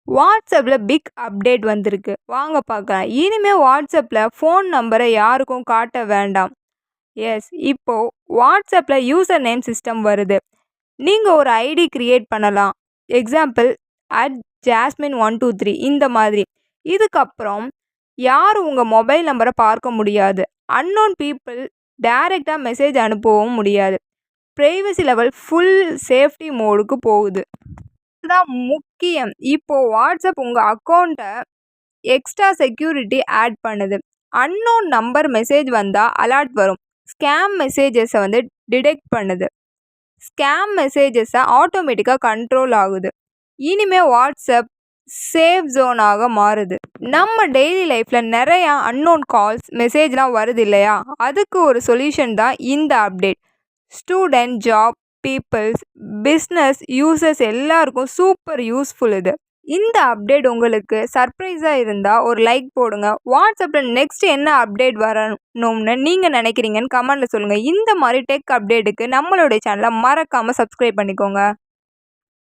வாட்ஸ்அப்பில் big update வந்திருக்கு. வாங்க பார்க்கலாம். இனிமேல் வாட்ஸ்அப்பில் ஃபோன் நம்பரை யாருக்கும் காட்ட வேண்டாம். எஸ், இப்போ வாட்ஸ்அப்பில் யூசர் நேம் சிஸ்டம் வருது. நீங்கள் ஒரு ஐடி கிரியேட் பண்ணலாம். எக்ஸாம்பிள் @jasmine123 இந்த மாதிரி. இதுக்கப்புறம் யாரும் உங்கள் மொபைல் நம்பரை பார்க்க முடியாது. அன்னோன் பீப்புள் டைரெக்டாக மெசேஜ் அனுப்பவும் முடியாது. ப்ரைவசி லெவல் ஃபுல் சேஃப்டி மோடுக்கு போகுது. இதுதான் முக்கியம். இப்போ வாட்ஸ்அப் உங்கள் அக்கௌண்ட்டை எக்ஸ்ட்ரா செக்யூரிட்டி ஆட் பண்ணுது. அன்னோன் நம்பர் மெசேஜ் வந்தால் அலர்ட் வரும். ஸ்கேம் மெசேஜஸை டிடெக்ட் பண்ணுது. ஸ்கேம் மெசேஜஸை ஆட்டோமேட்டிக்காக கண்ட்ரோல் ஆகுது. இனிமேல் வாட்ஸ்அப் சேஃப் ஜோனாக மாறுது. நம்ம டெய்லி லைஃப்பில் நிறையா அன்னோன் கால்ஸ் மெசேஜ்லாம் வருது இல்லையா? அதுக்கு ஒரு சொல்யூஷன் தான் இந்த update. Student, job peoples, business users எல்லாருக்கும் சூப்பர் யூஸ்ஃபுல் இது. இந்த அப்டேட் உங்களுக்கு சர்ப்ரைஸாக இருந்தால் ஒரு லைக் போடுங்க. வாட்ஸ்அப்பில் நெக்ஸ்ட் என்ன அப்டேட் வரணும்னு நீங்கள் நினைக்கிறீங்கன்னு கமெண்ட்டில் சொல்லுங்கள். இந்த மாதிரி டெக் அப்டேட்டுக்கு நம்மளுடைய சேனலை மறக்காமல் சப்ஸ்கிரைப் பண்ணிக்கோங்க.